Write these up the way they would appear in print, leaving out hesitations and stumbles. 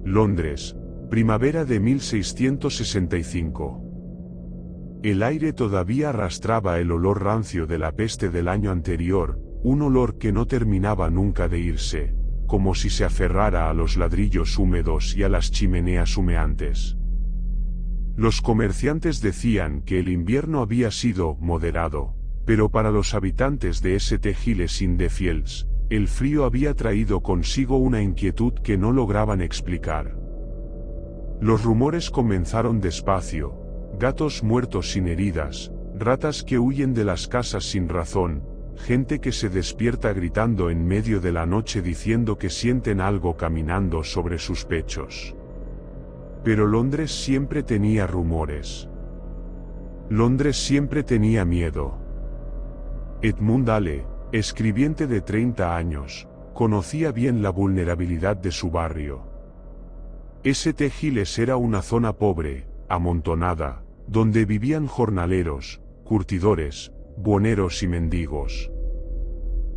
Londres, primavera de 1665. El aire todavía arrastraba el olor rancio de la peste del año anterior, un olor que no terminaba nunca de irse, como si se aferrara a los ladrillos húmedos y a las chimeneas humeantes. Los comerciantes decían que el invierno había sido moderado, pero para los habitantes de St. Giles-in-the-Fields, el frío había traído consigo una inquietud que no lograban explicar. Los rumores comenzaron despacio: gatos muertos sin heridas, ratas que huyen de las casas sin razón, gente que se despierta gritando en medio de la noche diciendo que sienten algo caminando sobre sus pechos. Pero Londres siempre tenía rumores. Londres siempre tenía miedo. Edmund Hale, escribiente de 30 años, conocía bien la vulnerabilidad de su barrio. St. Giles era una zona pobre, amontonada, donde vivían jornaleros, curtidores, buhoneros y mendigos.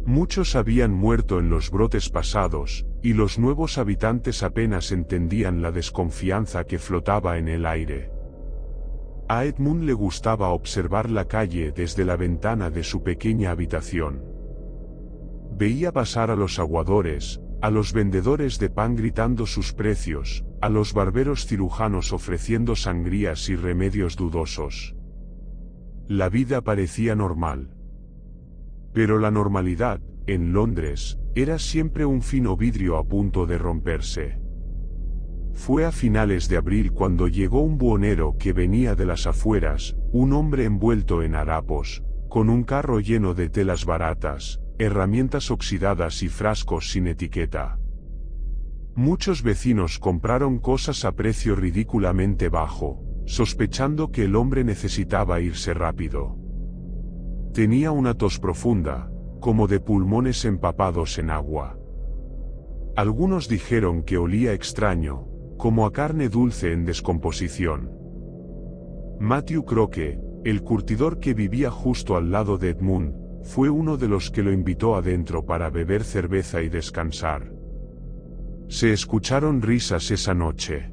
Muchos habían muerto en los brotes pasados, y los nuevos habitantes apenas entendían la desconfianza que flotaba en el aire. A Edmund le gustaba observar la calle desde la ventana de su pequeña habitación. Veía pasar a los aguadores, a los vendedores de pan gritando sus precios, a los barberos cirujanos ofreciendo sangrías y remedios dudosos. La vida parecía normal. Pero la normalidad, en Londres, era siempre un fino vidrio a punto de romperse. Fue a finales de abril cuando llegó un buhonero que venía de las afueras, un hombre envuelto en harapos, con un carro lleno de telas baratas, herramientas oxidadas y frascos sin etiqueta. Muchos vecinos compraron cosas a precio ridículamente bajo, sospechando que el hombre necesitaba irse rápido. Tenía una tos profunda, como de pulmones empapados en agua. Algunos dijeron que olía extraño, como a carne dulce en descomposición. Matthew Croque, el curtidor que vivía justo al lado de Edmund, fue uno de los que lo invitó adentro para beber cerveza y descansar. Se escucharon risas esa noche.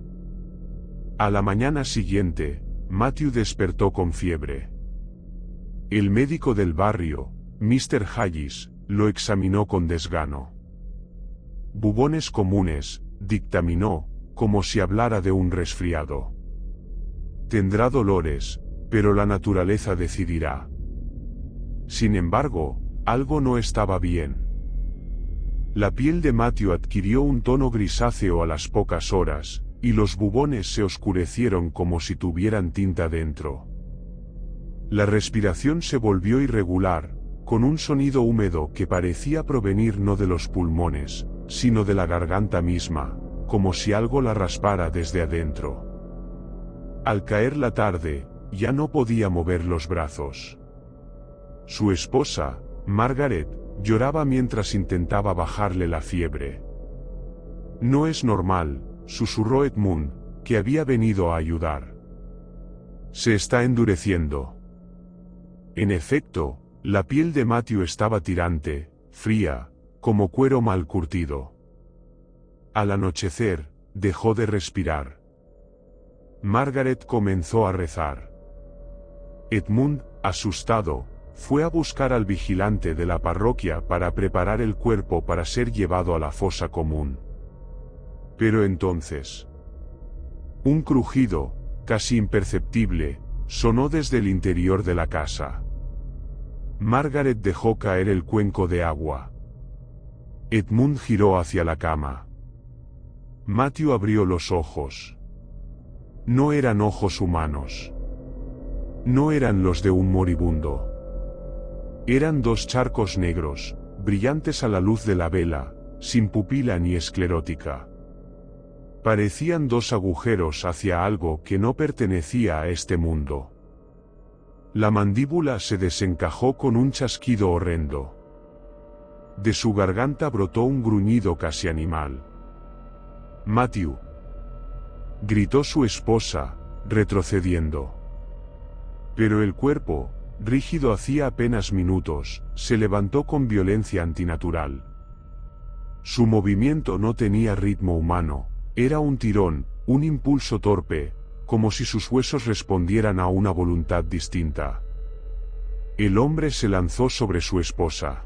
A la mañana siguiente, Matthew despertó con fiebre. El médico del barrio, Mr. Hayes, lo examinó con desgano. Bubones comunes, dictaminó, como si hablara de un resfriado. Tendrá dolores, pero la naturaleza decidirá. Sin embargo, algo no estaba bien. La piel de Matthew adquirió un tono grisáceo a las pocas horas, y los bubones se oscurecieron como si tuvieran tinta dentro. La respiración se volvió irregular, con un sonido húmedo que parecía provenir no de los pulmones, sino de la garganta misma, como si algo la raspara desde adentro. Al caer la tarde, ya no podía mover los brazos. Su esposa, Margaret, lloraba mientras intentaba bajarle la fiebre. «No es normal», susurró Edmund, que había venido a ayudar. «Se está endureciendo». En efecto, la piel de Matthew estaba tirante, fría, como cuero mal curtido. Al anochecer, dejó de respirar. Margaret comenzó a rezar. Edmund, asustado, fue a buscar al vigilante de la parroquia para preparar el cuerpo para ser llevado a la fosa común. Pero entonces, un crujido, casi imperceptible, sonó desde el interior de la casa. Margaret dejó caer el cuenco de agua. Edmund giró hacia la cama. Matthew abrió los ojos. No eran ojos humanos. No eran los de un moribundo. Eran dos charcos negros, brillantes a la luz de la vela, sin pupila ni esclerótica. Parecían dos agujeros hacia algo que no pertenecía a este mundo. La mandíbula se desencajó con un chasquido horrendo. De su garganta brotó un gruñido casi animal. «Matthew», gritó su esposa, retrocediendo. Pero el cuerpo, rígido hacía apenas minutos, se levantó con violencia antinatural. Su movimiento no tenía ritmo humano, Era un tirón, un impulso torpe, como si sus huesos respondieran a una voluntad distinta. El hombre se lanzó sobre su esposa.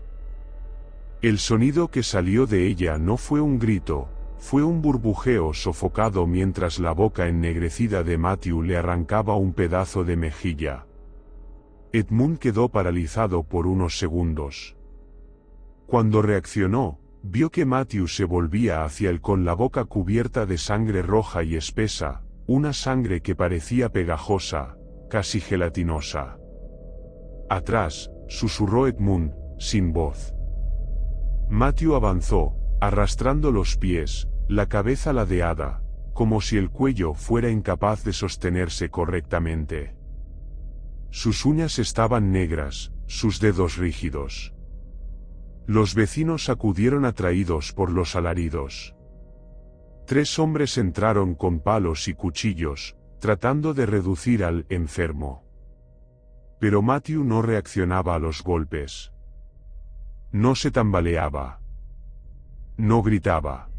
El sonido que salió de ella no fue un grito, fue un burbujeo sofocado mientras la boca ennegrecida de Matthew le arrancaba un pedazo de mejilla. Edmund quedó paralizado por unos segundos. Cuando reaccionó, vio que Matthew se volvía hacia él con la boca cubierta de sangre roja y espesa, una sangre que parecía pegajosa, casi gelatinosa. Atrás, susurró Edmund, sin voz. Matthew avanzó, arrastrando los pies, la cabeza ladeada, como si el cuello fuera incapaz de sostenerse correctamente. Sus uñas estaban negras, sus dedos rígidos. Los vecinos acudieron atraídos por los alaridos. 3 hombres entraron con palos y cuchillos, tratando de reducir al enfermo. Pero Matthew no reaccionaba a los golpes. No se tambaleaba. No gritaba.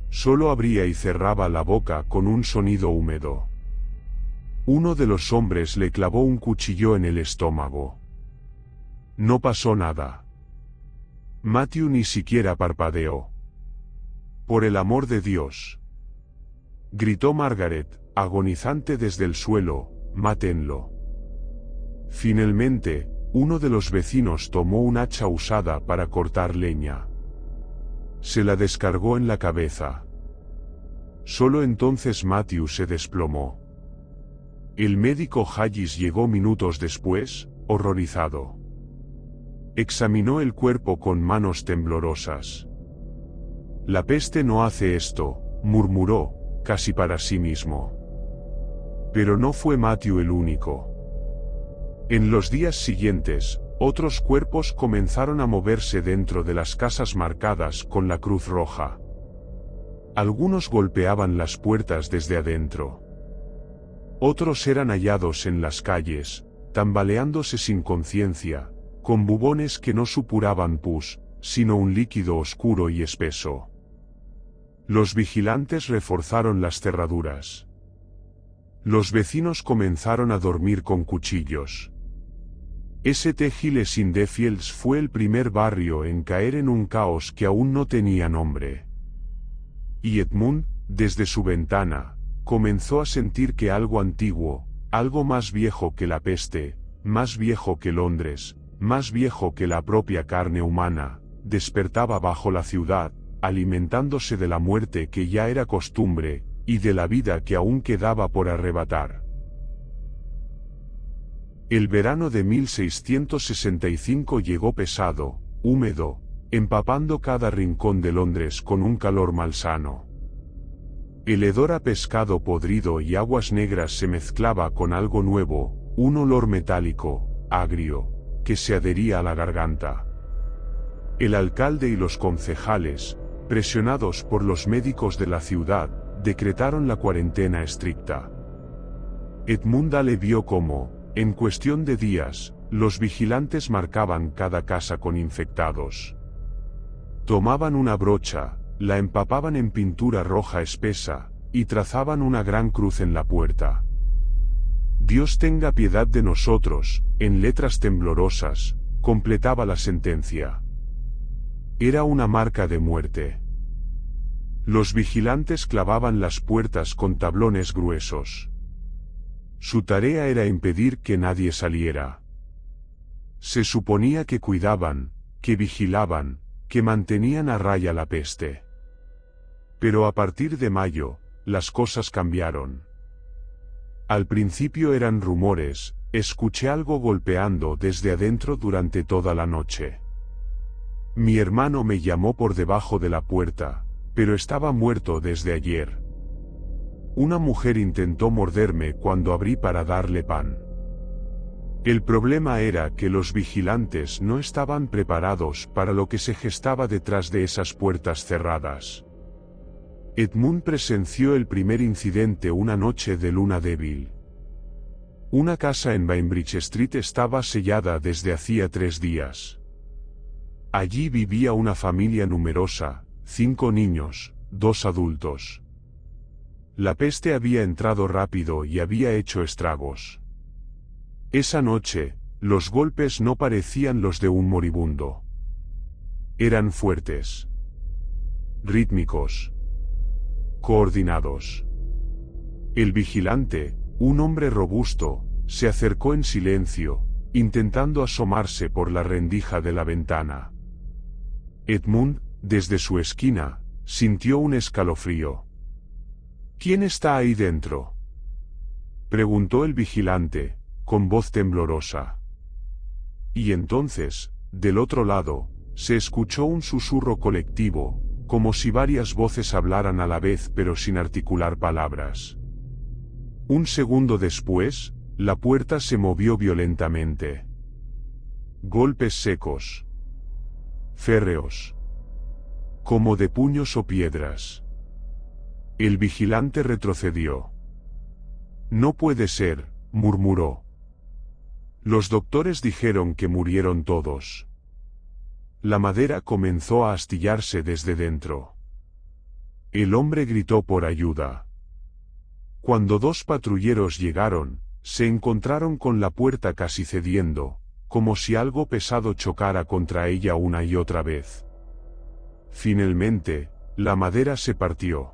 Solo abría y cerraba la boca con un sonido húmedo. Uno de los hombres le clavó un cuchillo en el estómago. No pasó nada. Matthew ni siquiera parpadeó. «Por el amor de Dios», gritó Margaret, agonizante desde el suelo, «mátenlo». Finalmente, uno de los vecinos tomó un hacha usada para cortar leña. Se la descargó en la cabeza. Solo entonces Matthew se desplomó. El médico Hayes llegó minutos después, horrorizado. Examinó el cuerpo con manos temblorosas. «La peste no hace esto», murmuró, casi para sí mismo. Pero no fue Matthew el único. En los días siguientes, otros cuerpos comenzaron a moverse dentro de las casas marcadas con la Cruz Roja. Algunos golpeaban las puertas desde adentro. Otros eran hallados en las calles, tambaleándose sin conciencia, con bubones que no supuraban pus, sino un líquido oscuro y espeso. Los vigilantes reforzaron las cerraduras. Los vecinos comenzaron a dormir con cuchillos. St. Giles in the Fields fue el primer barrio en caer en un caos que aún no tenía nombre. Y Edmund, desde su ventana, comenzó a sentir que algo antiguo, algo más viejo que la peste, más viejo que Londres, más viejo que la propia carne humana, despertaba bajo la ciudad, alimentándose de la muerte que ya era costumbre, y de la vida que aún quedaba por arrebatar. El verano de 1665 llegó pesado, húmedo, empapando cada rincón de Londres con un calor malsano. El hedor a pescado podrido y aguas negras se mezclaba con algo nuevo, un olor metálico, agrio, que se adhería a la garganta. El alcalde y los concejales, presionados por los médicos de la ciudad, decretaron la cuarentena estricta. Edmund le vio cómo, en cuestión de días, los vigilantes marcaban cada casa con infectados. Tomaban una brocha, la empapaban en pintura roja espesa, y trazaban una gran cruz en la puerta. «Dios tenga piedad de nosotros», en letras temblorosas, completaba la sentencia. Era una marca de muerte. Los vigilantes clavaban las puertas con tablones gruesos. Su tarea era impedir que nadie saliera. Se suponía que cuidaban, que vigilaban, que mantenían a raya la peste. Pero a partir de mayo, las cosas cambiaron. Al principio eran rumores, escuché algo golpeando desde adentro durante toda la noche. Mi hermano me llamó por debajo de la puerta, pero estaba muerto desde ayer. Una mujer intentó morderme cuando abrí para darle pan. El problema era que los vigilantes no estaban preparados para lo que se gestaba detrás de esas puertas cerradas. Edmund presenció el primer incidente una noche de luna débil. Una casa en Bainbridge Street estaba sellada desde hacía 3 días. Allí vivía una familia numerosa, 5 niños, 2 adultos. La peste había entrado rápido y había hecho estragos. Esa noche, los golpes no parecían los de un moribundo. Eran fuertes, rítmicos, coordinados. El vigilante, un hombre robusto, se acercó en silencio, intentando asomarse por la rendija de la ventana. Edmund, desde su esquina, sintió un escalofrío. ¿Quién está ahí dentro?, preguntó el vigilante, con voz temblorosa. Y entonces, del otro lado, se escuchó un susurro colectivo, como si varias voces hablaran a la vez pero sin articular palabras. Un segundo después, la puerta se movió violentamente. Golpes secos, férreos, como de puños o piedras. El vigilante retrocedió. No puede ser, murmuró. Los doctores dijeron que murieron todos. La madera comenzó a astillarse desde dentro. El hombre gritó por ayuda. Cuando 2 patrulleros llegaron, se encontraron con la puerta casi cediendo, como si algo pesado chocara contra ella una y otra vez. Finalmente, la madera se partió.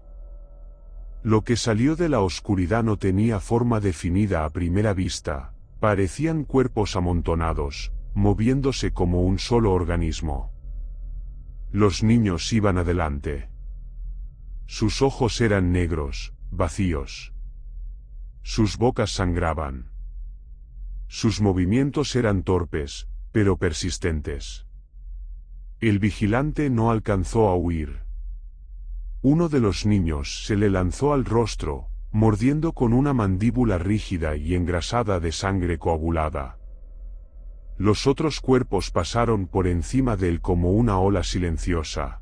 Lo que salió de la oscuridad no tenía forma definida a primera vista, parecían cuerpos amontonados, moviéndose como un solo organismo. Los niños iban adelante. Sus ojos eran negros, vacíos. Sus bocas sangraban. Sus movimientos eran torpes, pero persistentes. El vigilante no alcanzó a huir. Uno de los niños se le lanzó al rostro, mordiendo con una mandíbula rígida y engrasada de sangre coagulada. Los otros cuerpos pasaron por encima de él como una ola silenciosa.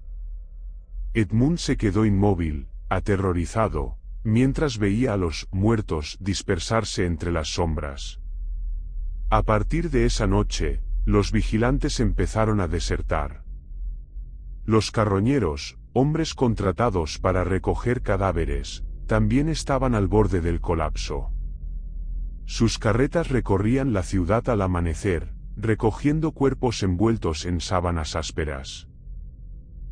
Edmund se quedó inmóvil, aterrorizado, mientras veía a los muertos dispersarse entre las sombras. A partir de esa noche, los vigilantes empezaron a desertar. Los carroñeros, hombres contratados para recoger cadáveres, también estaban al borde del colapso. Sus carretas recorrían la ciudad al amanecer, recogiendo cuerpos envueltos en sábanas ásperas.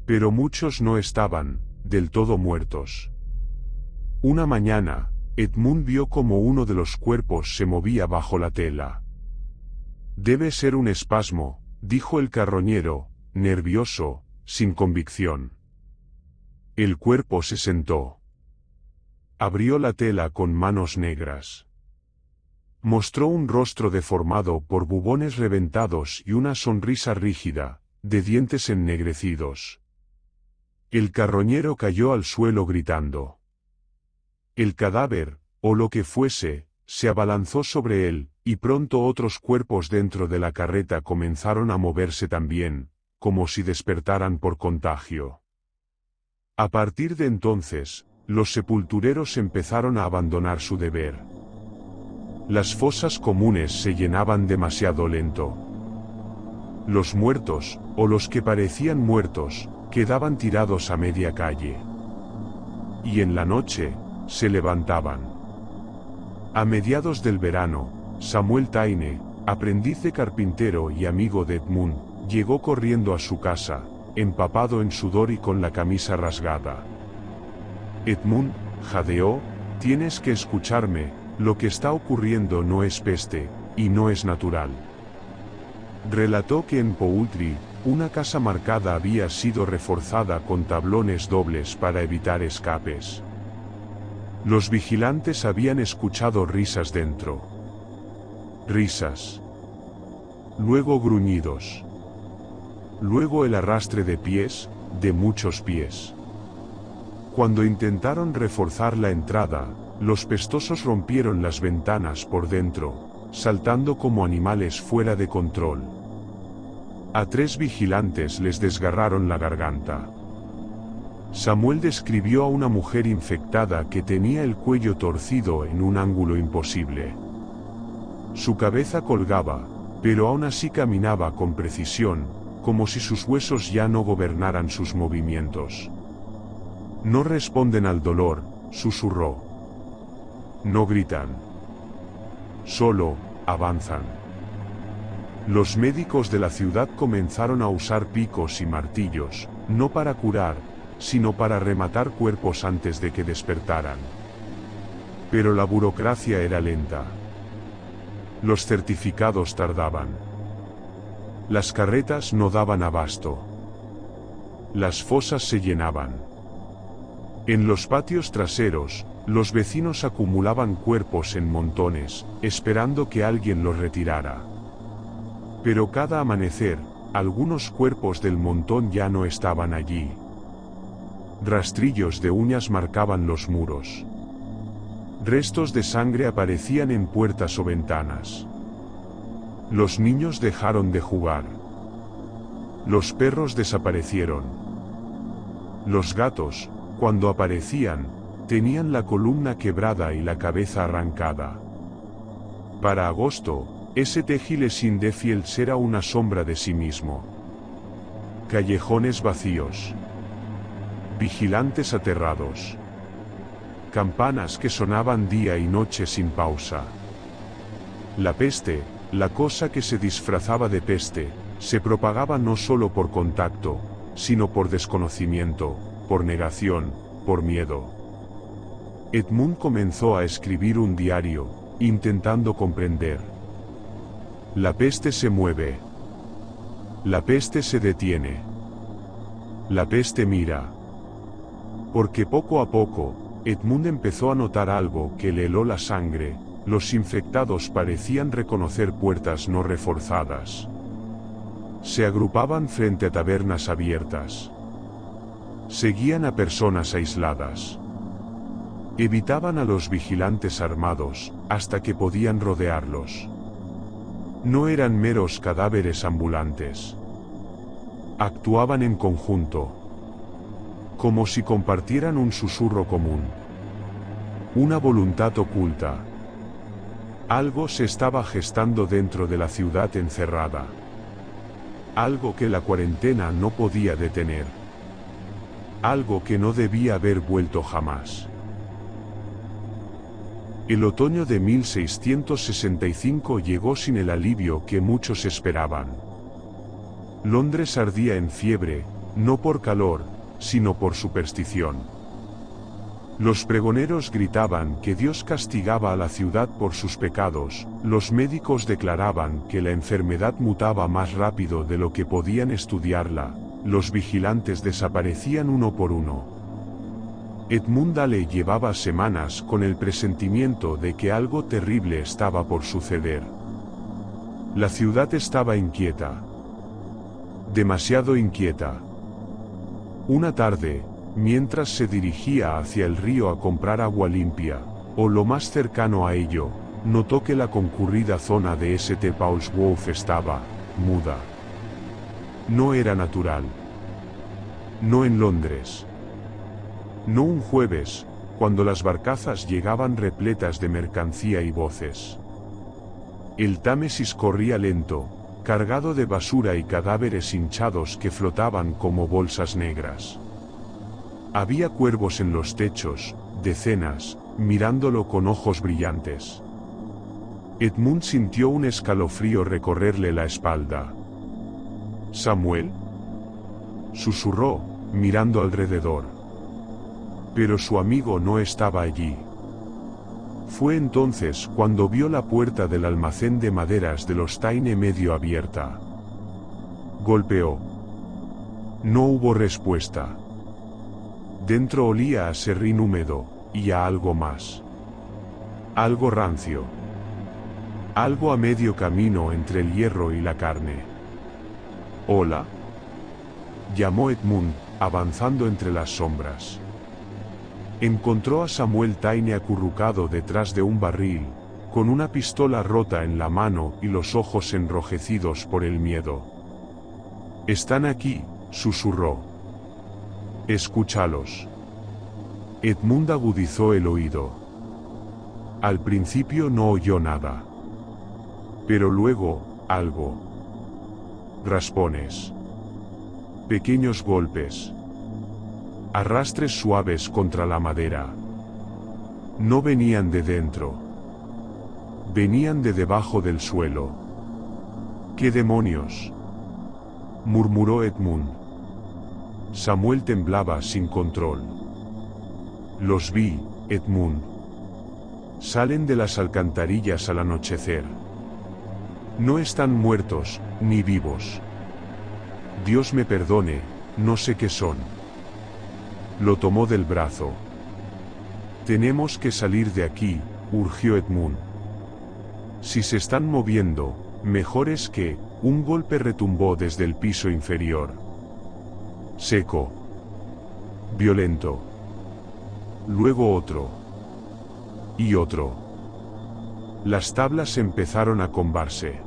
Pero muchos no estaban del todo muertos. Una mañana, Edmund vio como uno de los cuerpos se movía bajo la tela. Debe ser un espasmo, dijo el carroñero, nervioso, sin convicción. El cuerpo se sentó. Abrió la tela con manos negras. Mostró un rostro deformado por bubones reventados y una sonrisa rígida, de dientes ennegrecidos. El carroñero cayó al suelo gritando. El cadáver, o lo que fuese, se abalanzó sobre él, y pronto otros cuerpos dentro de la carreta comenzaron a moverse también, como si despertaran por contagio. A partir de entonces, los sepultureros empezaron a abandonar su deber. Las fosas comunes se llenaban demasiado lento. Los muertos, o los que parecían muertos, quedaban tirados a media calle. Y en la noche, se levantaban. A mediados del verano, Samuel Taine, aprendiz de carpintero y amigo de Edmund, llegó corriendo a su casa, empapado en sudor y con la camisa rasgada. Edmund, jadeó, tienes que escucharme, lo que está ocurriendo no es peste, y no es natural. Relató que en Poultry, una casa marcada había sido reforzada con tablones dobles para evitar escapes. Los vigilantes habían escuchado risas dentro. Risas. Luego gruñidos. Luego el arrastre de pies, de muchos pies. Cuando intentaron reforzar la entrada, los pestosos rompieron las ventanas por dentro, saltando como animales fuera de control. A 3 vigilantes les desgarraron la garganta. Samuel describió a una mujer infectada que tenía el cuello torcido en un ángulo imposible. Su cabeza colgaba, pero aún así caminaba con precisión, como si sus huesos ya no gobernaran sus movimientos. No responden al dolor, susurró. No gritan. Solo, avanzan. Los médicos de la ciudad comenzaron a usar picos y martillos, no para curar, sino para rematar cuerpos antes de que despertaran. Pero la burocracia era lenta. Los certificados tardaban. Las carretas no daban abasto. Las fosas se llenaban. En los patios traseros, los vecinos acumulaban cuerpos en montones, esperando que alguien los retirara. Pero cada amanecer, algunos cuerpos del montón ya no estaban allí. Rastrillos de uñas marcaban los muros. Restos de sangre aparecían en puertas o ventanas. Los niños dejaron de jugar. Los perros desaparecieron. Los gatos, cuando aparecían, tenían la columna quebrada y la cabeza arrancada. Para agosto, St. Giles in the Fields era una sombra de sí mismo. Callejones vacíos. Vigilantes aterrados. Campanas que sonaban día y noche sin pausa. La peste, la cosa que se disfrazaba de peste, se propagaba no solo por contacto, sino por desconocimiento, por negación, por miedo. Edmund comenzó a escribir un diario, intentando comprender. La peste se mueve. La peste se detiene. La peste mira. Porque poco a poco, Edmund empezó a notar algo que le heló la sangre. Los infectados parecían reconocer puertas no reforzadas. Se agrupaban frente a tabernas abiertas. Seguían a personas aisladas. Evitaban a los vigilantes armados, hasta que podían rodearlos. No eran meros cadáveres ambulantes. Actuaban en conjunto. Como si compartieran un susurro común. Una voluntad oculta. Algo se estaba gestando dentro de la ciudad encerrada. Algo que la cuarentena no podía detener. Algo que no debía haber vuelto jamás. El otoño de 1665 llegó sin el alivio que muchos esperaban. Londres ardía en fiebre, no por calor, sino por superstición. Los pregoneros gritaban que Dios castigaba a la ciudad por sus pecados, los médicos declaraban que la enfermedad mutaba más rápido de lo que podían estudiarla, los vigilantes desaparecían uno por uno. Edmund Halley llevaba semanas con el presentimiento de que algo terrible estaba por suceder. La ciudad estaba inquieta. Demasiado inquieta. Una tarde, mientras se dirigía hacia el río a comprar agua limpia, o lo más cercano a ello, notó que la concurrida zona de St. Paul's Wharf estaba muda. No era natural. No en Londres. No un jueves, cuando las barcazas llegaban repletas de mercancía y voces. El Támesis corría lento, cargado de basura y cadáveres hinchados que flotaban como bolsas negras. Había cuervos en los techos, decenas, mirándolo con ojos brillantes. Edmund sintió un escalofrío recorrerle la espalda. ¿Samuel?, susurró, mirando alrededor. Pero su amigo no estaba allí. Fue entonces cuando vio la puerta del almacén de maderas de los Taine medio abierta. Golpeó. No hubo respuesta. Dentro olía a serrín húmedo, y a algo más. Algo rancio. Algo a medio camino entre el hierro y la carne. «Hola», llamó Edmund, avanzando entre las sombras. Encontró a Samuel Taine acurrucado detrás de un barril, con una pistola rota en la mano y los ojos enrojecidos por el miedo. «Están aquí», susurró. «Escúchalos». Edmund agudizó el oído. Al principio no oyó nada. Pero luego, algo. Raspones. Pequeños golpes. arrastres suaves contra la madera. No venían de dentro. Venían de debajo del suelo. ¿Qué demonios?, murmuró Edmund. Samuel temblaba sin control. Los vi, Edmund. Salen de las alcantarillas al anochecer. No están muertos, ni vivos. Dios me perdone, no sé qué son. Lo tomó del brazo. Tenemos que salir de aquí, urgió Edmund. Si se están moviendo, mejor es que. Un golpe retumbó desde el piso inferior. Seco. Violento. Luego otro. Y otro. Las tablas empezaron a combarse.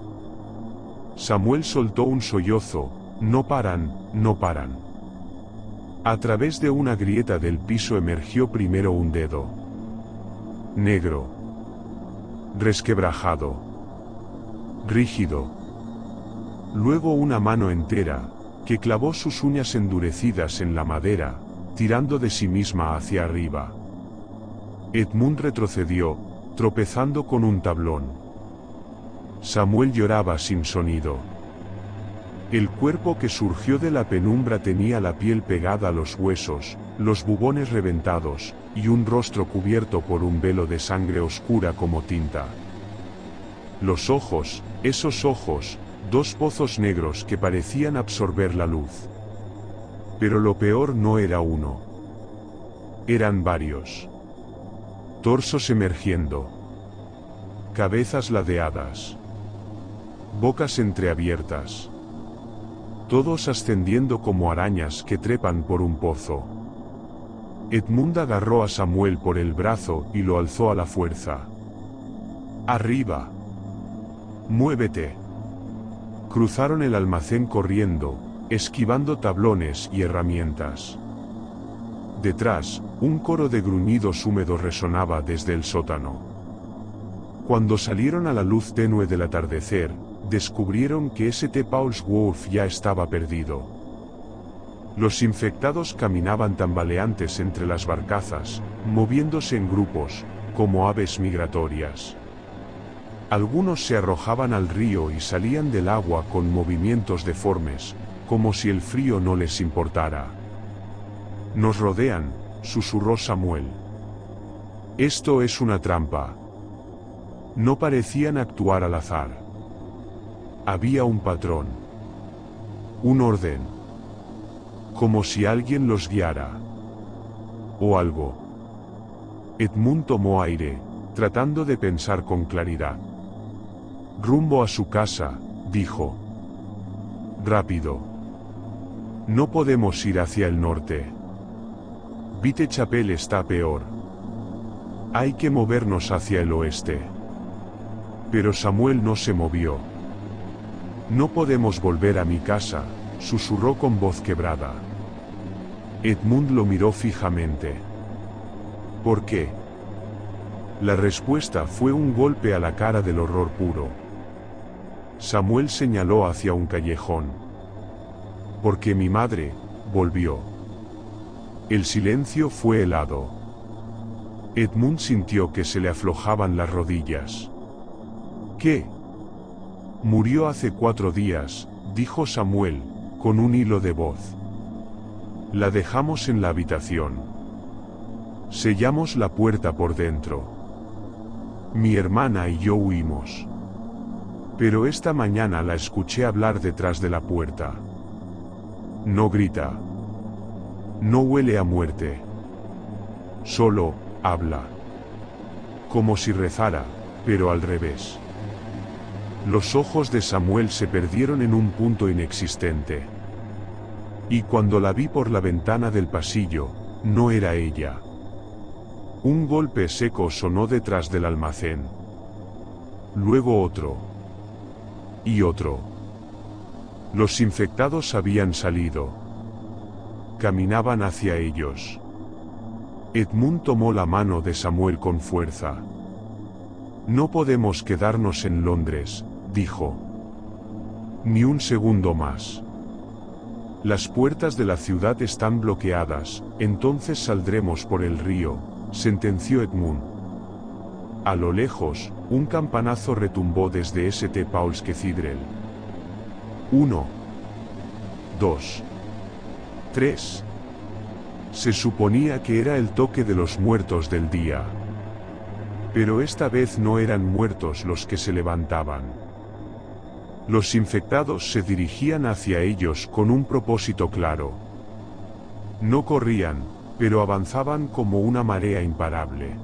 Samuel soltó un sollozo. No paran, no paran. A través de una grieta del piso emergió primero un dedo. Negro. Resquebrajado. Rígido. Luego una mano entera, que clavó sus uñas endurecidas en la madera, tirando de sí misma hacia arriba. Edmund retrocedió, tropezando con un tablón. Samuel lloraba sin sonido. El cuerpo que surgió de la penumbra tenía la piel pegada a los huesos, los bubones reventados, y un rostro cubierto por un velo de sangre oscura como tinta. Los ojos, esos ojos, dos pozos negros que parecían absorber la luz. Pero lo peor no era uno. Eran varios. Torsos emergiendo. Cabezas ladeadas. Bocas entreabiertas. Todos ascendiendo como arañas que trepan por un pozo. Edmund agarró a Samuel por el brazo y lo alzó a la fuerza. ¡Arriba! ¡Muévete! Cruzaron el almacén corriendo, esquivando tablones y herramientas. Detrás, un coro de gruñidos húmedos resonaba desde el sótano. Cuando salieron a la luz tenue del atardecer, descubrieron que St. Paul's Wharf ya estaba perdido. Los infectados caminaban tambaleantes entre las barcazas, moviéndose en grupos, como aves migratorias. Algunos se arrojaban al río y salían del agua con movimientos deformes, como si el frío no les importara. Nos rodean, susurró Samuel. Esto es una trampa. No parecían actuar al azar. Había un patrón. Un orden. Como si alguien los guiara. O algo. Edmund tomó aire, tratando de pensar con claridad. Rumbo a su casa, dijo. Rápido. No podemos ir hacia el norte. Whitechapel está peor. Hay que movernos hacia el oeste. Pero Samuel no se movió. No podemos volver a mi casa, susurró con voz quebrada. Edmund lo miró fijamente. ¿Por qué? La respuesta fue un golpe a la cara del horror puro. Samuel señaló hacia un callejón. Porque mi madre volvió. El silencio fue helado. Edmund sintió que se le aflojaban las rodillas. ¿Qué? Murió hace 4 días, dijo Samuel, con un hilo de voz. La dejamos en la habitación. Sellamos la puerta por dentro. Mi hermana y yo huimos. Pero esta mañana la escuché hablar detrás de la puerta. No grita. No huele a muerte. Solo habla. Como si rezara, pero al revés. Los ojos de Samuel se perdieron en un punto inexistente. Y cuando la vi por la ventana del pasillo, no era ella. Un golpe seco sonó detrás del almacén. Luego otro. Y otro. Los infectados habían salido. Caminaban hacia ellos. Edmund tomó la mano de Samuel con fuerza. No podemos quedarnos en Londres, dijo. Ni un segundo más. Las puertas de la ciudad están bloqueadas, entonces saldremos por el río, sentenció Edmund. A lo lejos, un campanazo retumbó desde St. Paul's Cathedral. 1, 2, 3. Se suponía que era el toque de los muertos del día. Pero esta vez no eran muertos los que se levantaban. Los infectados se dirigían hacia ellos con un propósito claro. No corrían, pero avanzaban como una marea imparable.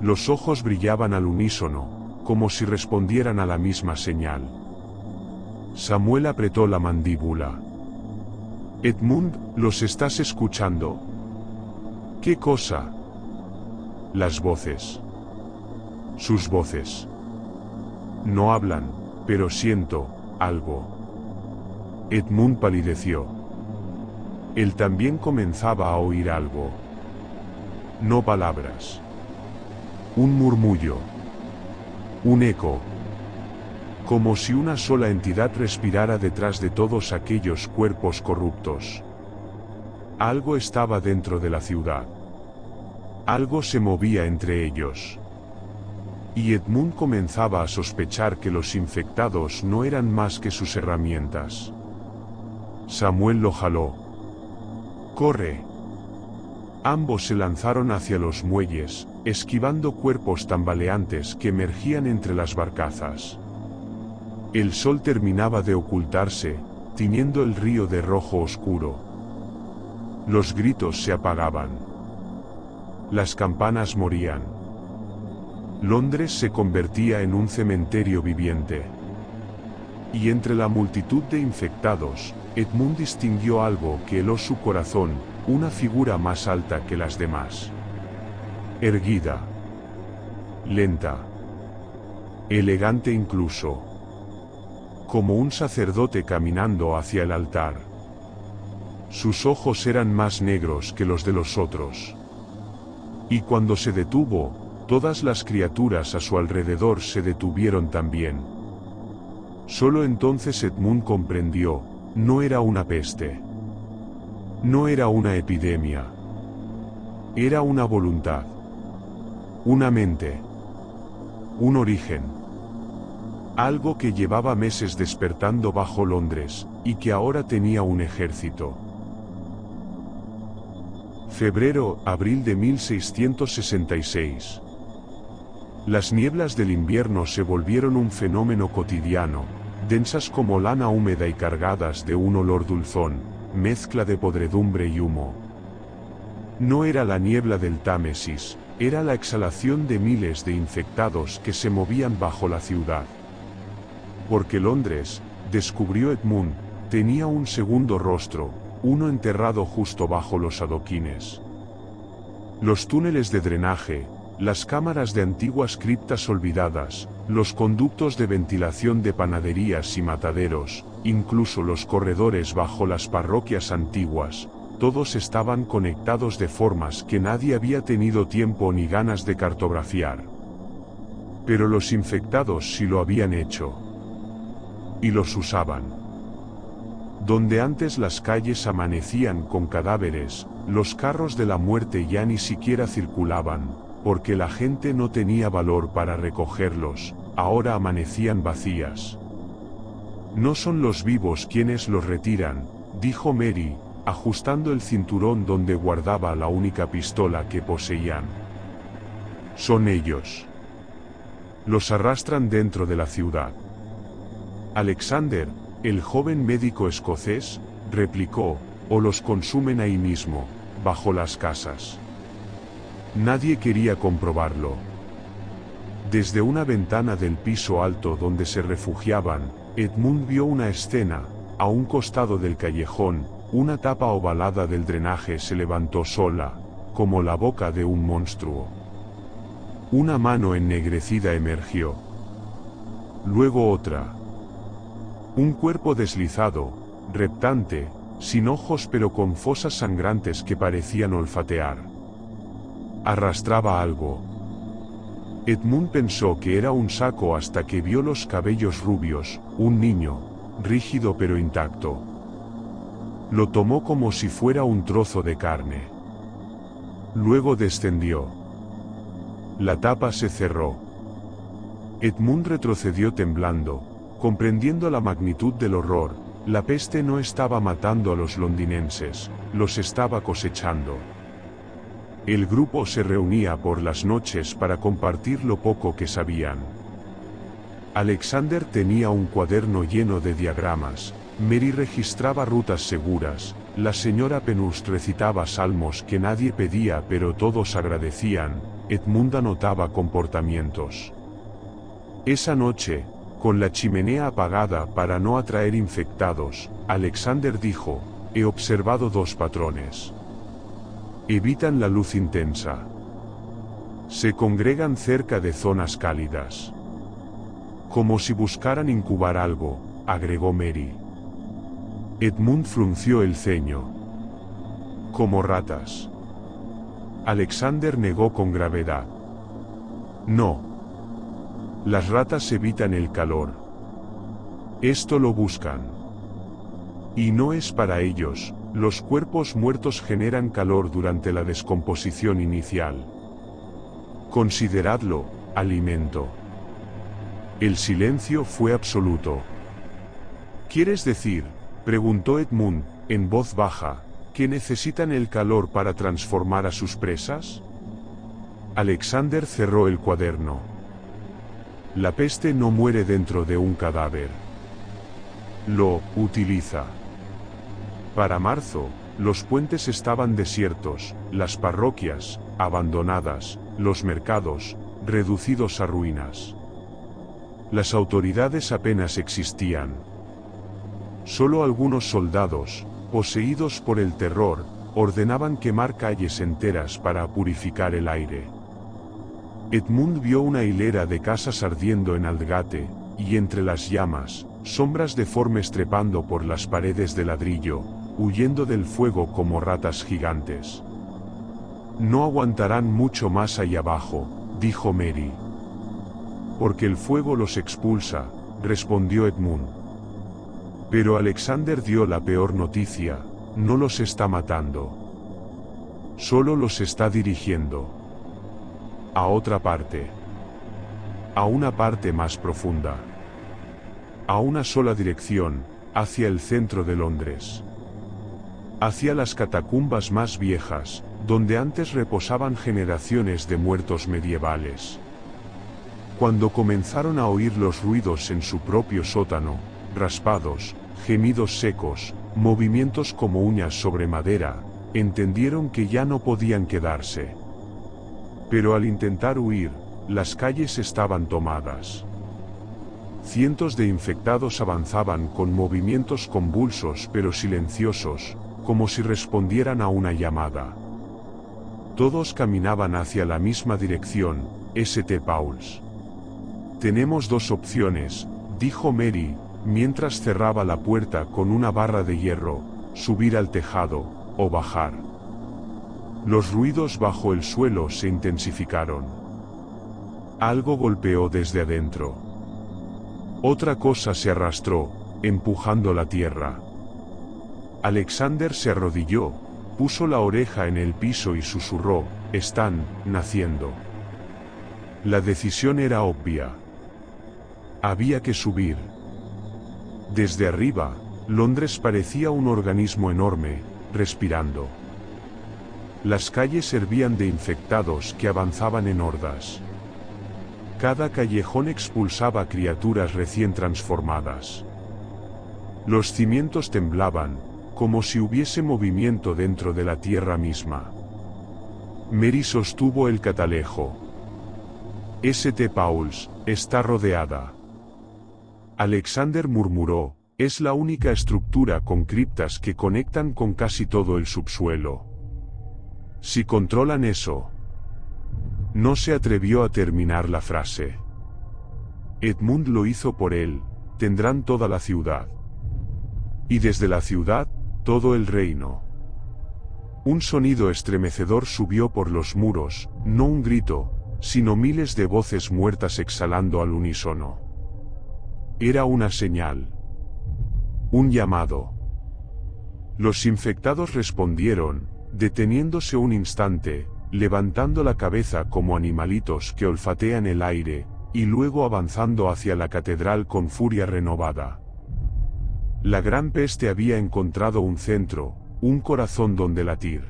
Los ojos brillaban al unísono, como si respondieran a la misma señal. Samuel apretó la mandíbula. Edmund, ¿los estás escuchando? ¿Qué cosa? Las voces. Sus voces. No hablan, pero siento algo. Edmund palideció. Él también comenzaba a oír algo. No palabras. Un murmullo. Un eco. Como si una sola entidad respirara detrás de todos aquellos cuerpos corruptos. Algo estaba dentro de la ciudad. Algo se movía entre ellos. Y Edmund comenzaba a sospechar que los infectados no eran más que sus herramientas. Samuel lo jaló. ¡Corre! Ambos se lanzaron hacia los muelles, esquivando cuerpos tambaleantes que emergían entre las barcazas. El sol terminaba de ocultarse, tiñendo el río de rojo oscuro. Los gritos se apagaban. Las campanas morían. Londres se convertía en un cementerio viviente. Y entre la multitud de infectados, Edmund distinguió algo que heló su corazón, una figura más alta que las demás. Erguida. Lenta. Elegante incluso. Como un sacerdote caminando hacia el altar. Sus ojos eran más negros que los de los otros. Y cuando se detuvo, todas las criaturas a su alrededor se detuvieron también. Solo entonces Edmund comprendió, no era una peste. No era una epidemia. Era una voluntad. Una mente. Un origen. Algo que llevaba meses despertando bajo Londres, y que ahora tenía un ejército. Febrero-abril de 1666. Las nieblas del invierno se volvieron un fenómeno cotidiano, densas como lana húmeda y cargadas de un olor dulzón, mezcla de podredumbre y humo. No era la niebla del Támesis, era la exhalación de miles de infectados que se movían bajo la ciudad. Porque Londres, descubrió Edmund, tenía un segundo rostro, uno enterrado justo bajo los adoquines. Los túneles de drenaje, las cámaras de antiguas criptas olvidadas, los conductos de ventilación de panaderías y mataderos, incluso los corredores bajo las parroquias antiguas, todos estaban conectados de formas que nadie había tenido tiempo ni ganas de cartografiar. Pero los infectados sí lo habían hecho. Y los usaban. Donde antes las calles amanecían con cadáveres, los carros de la muerte ya ni siquiera circulaban, porque la gente no tenía valor para recogerlos, ahora amanecían vacías. No son los vivos quienes los retiran, dijo Mary, ajustando el cinturón donde guardaba la única pistola que poseían. Son ellos. Los arrastran dentro de la ciudad. Alexander, el joven médico escocés, replicó, o los consumen ahí mismo, bajo las casas. Nadie quería comprobarlo. Desde una ventana del piso alto donde se refugiaban, Edmund vio una escena, a un costado del callejón, una tapa ovalada del drenaje se levantó sola, como la boca de un monstruo. Una mano ennegrecida emergió. Luego otra. Un cuerpo deslizado, reptante, sin ojos pero con fosas sangrantes que parecían olfatear. Arrastraba algo. Edmund pensó que era un saco hasta que vio los cabellos rubios, un niño, rígido pero intacto. Lo tomó como si fuera un trozo de carne. Luego descendió. La tapa se cerró. Edmund retrocedió temblando, comprendiendo la magnitud del horror. La peste no estaba matando a los londinenses, los estaba cosechando. El grupo se reunía por las noches para compartir lo poco que sabían. Alexander tenía un cuaderno lleno de diagramas, Mary registraba rutas seguras, la señora Penrose recitaba salmos que nadie pedía pero todos agradecían, Edmund anotaba comportamientos. Esa noche, con la chimenea apagada para no atraer infectados, Alexander dijo, he observado dos patrones. Evitan la luz intensa. Se congregan cerca de zonas cálidas. Como si buscaran incubar algo, agregó Mary. Edmund frunció el ceño. Como ratas. Alexander negó con gravedad. No. Las ratas evitan el calor. Esto lo buscan. Y no es para ellos, los cuerpos muertos generan calor durante la descomposición inicial. Consideradlo, alimento. El silencio fue absoluto. ¿Quieres decir, preguntó Edmund, en voz baja, que necesitan el calor para transformar a sus presas? Alexander cerró el cuaderno. La peste no muere dentro de un cadáver. Lo utiliza. Para marzo, los puentes estaban desiertos, las parroquias, abandonadas, los mercados, reducidos a ruinas. Las autoridades apenas existían. Solo algunos soldados, poseídos por el terror, ordenaban quemar calles enteras para purificar el aire. Edmund vio una hilera de casas ardiendo en Aldgate, y entre las llamas, sombras deformes trepando por las paredes de ladrillo, huyendo del fuego como ratas gigantes. No aguantarán mucho más allá abajo, dijo Mary. Porque el fuego los expulsa, respondió Edmund. Pero Alexander dio la peor noticia, no los está matando. Solo los está dirigiendo. A otra parte. A una parte más profunda. A una sola dirección, hacia el centro de Londres. Hacia las catacumbas más viejas, donde antes reposaban generaciones de muertos medievales. Cuando comenzaron a oír los ruidos en su propio sótano, raspados, gemidos secos, movimientos como uñas sobre madera, entendieron que ya no podían quedarse. Pero al intentar huir, las calles estaban tomadas. Cientos de infectados avanzaban con movimientos convulsos pero silenciosos, como si respondieran a una llamada. Todos caminaban hacia la misma dirección, St. Paul's. Tenemos dos opciones, dijo Mary, mientras cerraba la puerta con una barra de hierro, subir al tejado, o bajar. Los ruidos bajo el suelo se intensificaron. Algo golpeó desde adentro. Otra cosa se arrastró, empujando la tierra. Alexander se arrodilló, puso la oreja en el piso y susurró, están naciendo. La decisión era obvia. Había que subir. Desde arriba, Londres parecía un organismo enorme, respirando. Las calles hervían de infectados que avanzaban en hordas. Cada callejón expulsaba criaturas recién transformadas. Los cimientos temblaban, como si hubiese movimiento dentro de la tierra misma. Mary sostuvo el catalejo. St. Paul's está rodeada. Alexander murmuró, es la única estructura con criptas que conectan con casi todo el subsuelo. Si controlan eso. No se atrevió a terminar la frase. Edmund lo hizo por él, tendrán toda la ciudad. Y desde la ciudad, todo el reino. Un sonido estremecedor subió por los muros, no un grito, sino miles de voces muertas exhalando al unísono. Era una señal. Un llamado. Los infectados respondieron, deteniéndose un instante, levantando la cabeza como animalitos que olfatean el aire, y luego avanzando hacia la catedral con furia renovada. La gran peste había encontrado un centro, un corazón donde latir.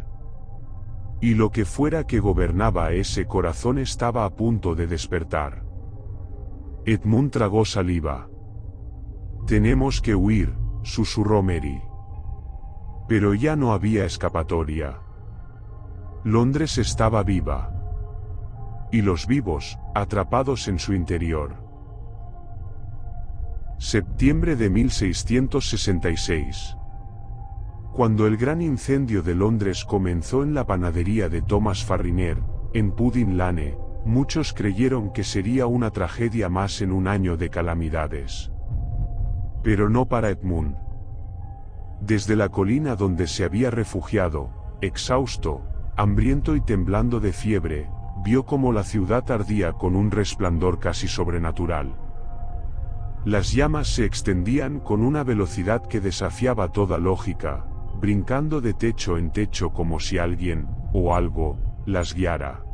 Y lo que fuera que gobernaba ese corazón estaba a punto de despertar. Edmund tragó saliva. «Tenemos que huir», susurró Mary. Pero ya no había escapatoria. Londres estaba viva. Y los vivos, atrapados en su interior. Septiembre de 1666. Cuando el gran incendio de Londres comenzó en la panadería de Thomas Farriner, en Pudding Lane, muchos creyeron que sería una tragedia más en un año de calamidades. Pero no para Edmund. Desde la colina donde se había refugiado, exhausto, hambriento y temblando de fiebre, vio cómo la ciudad ardía con un resplandor casi sobrenatural. Las llamas se extendían con una velocidad que desafiaba toda lógica, brincando de techo en techo como si alguien, o algo, las guiara.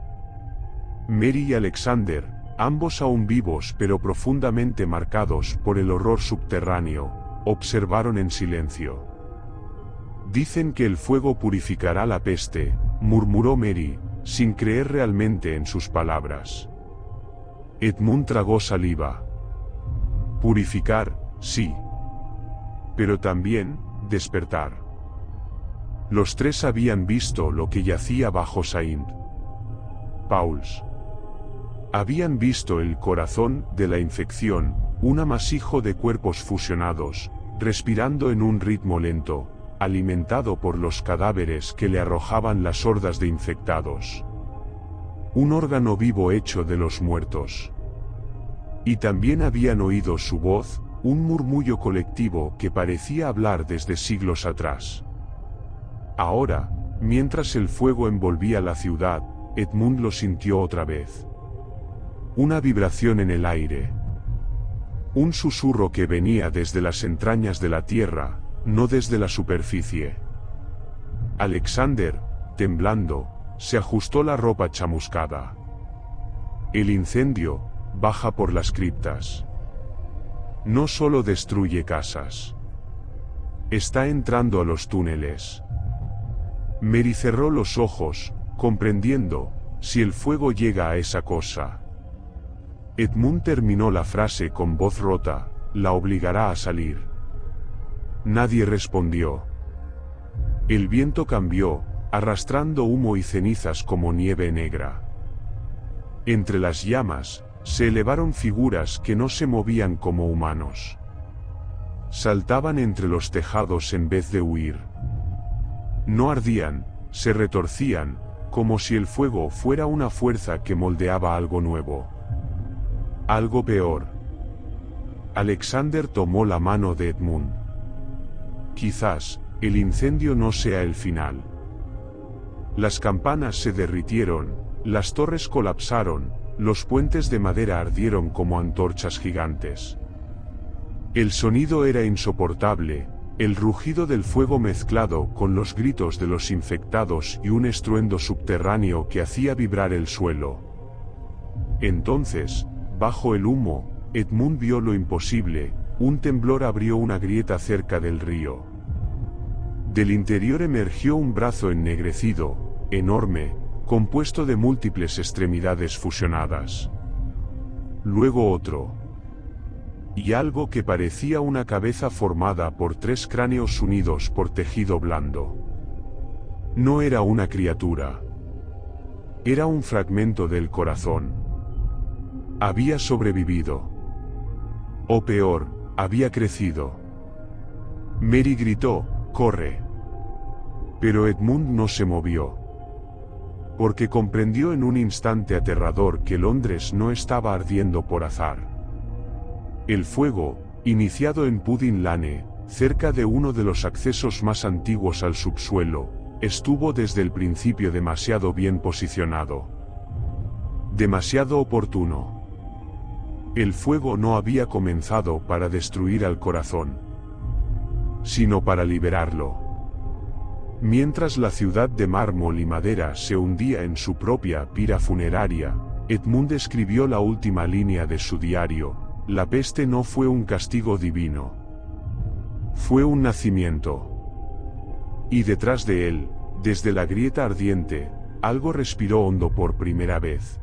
Mary y Alexander, ambos aún vivos pero profundamente marcados por el horror subterráneo, observaron en silencio. «Dicen que el fuego purificará la peste», murmuró Mary, sin creer realmente en sus palabras. Edmund tragó saliva. Purificar, sí. Pero también, despertar. Los tres habían visto lo que yacía bajo Saint Paul's. Habían visto el corazón de la infección, un amasijo de cuerpos fusionados, respirando en un ritmo lento, alimentado por los cadáveres que le arrojaban las hordas de infectados. Un órgano vivo hecho de los muertos. Y también habían oído su voz, un murmullo colectivo que parecía hablar desde siglos atrás. Ahora, mientras el fuego envolvía la ciudad, Edmund lo sintió otra vez. Una vibración en el aire. Un susurro que venía desde las entrañas de la tierra, no desde la superficie. Alexander, temblando, se ajustó la ropa chamuscada. El incendio baja por las criptas. No solo destruye casas. Está entrando a los túneles. Mary cerró los ojos, comprendiendo, si el fuego llega a esa cosa. Edmund terminó la frase con voz rota, la obligará a salir. Nadie respondió. El viento cambió, arrastrando humo y cenizas como nieve negra. Entre las llamas, se elevaron figuras que no se movían como humanos. Saltaban entre los tejados en vez de huir. No ardían, se retorcían, como si el fuego fuera una fuerza que moldeaba algo nuevo. Algo peor. Alexander tomó la mano de Edmund. Quizás, el incendio no sea el final. Las campanas se derritieron, las torres colapsaron, los puentes de madera ardieron como antorchas gigantes. El sonido era insoportable, el rugido del fuego mezclado con los gritos de los infectados y un estruendo subterráneo que hacía vibrar el suelo. Entonces, bajo el humo, Edmund vio lo imposible, un temblor abrió una grieta cerca del río. Del interior emergió un brazo ennegrecido, enorme, compuesto de múltiples extremidades fusionadas. Luego otro. Y algo que parecía una cabeza formada por tres cráneos unidos por tejido blando. No era una criatura. Era un fragmento del corazón. Había sobrevivido. O peor, había crecido. Mary gritó, «¡Corre!». Pero Edmund no se movió. Porque comprendió en un instante aterrador que Londres no estaba ardiendo por azar. El fuego, iniciado en Pudding Lane, cerca de uno de los accesos más antiguos al subsuelo, estuvo desde el principio demasiado bien posicionado. Demasiado oportuno. El fuego no había comenzado para destruir al corazón, sino para liberarlo. Mientras la ciudad de mármol y madera se hundía en su propia pira funeraria, Edmund escribió la última línea de su diario: la peste no fue un castigo divino. Fue un nacimiento. Y detrás de él, desde la grieta ardiente, algo respiró hondo por primera vez.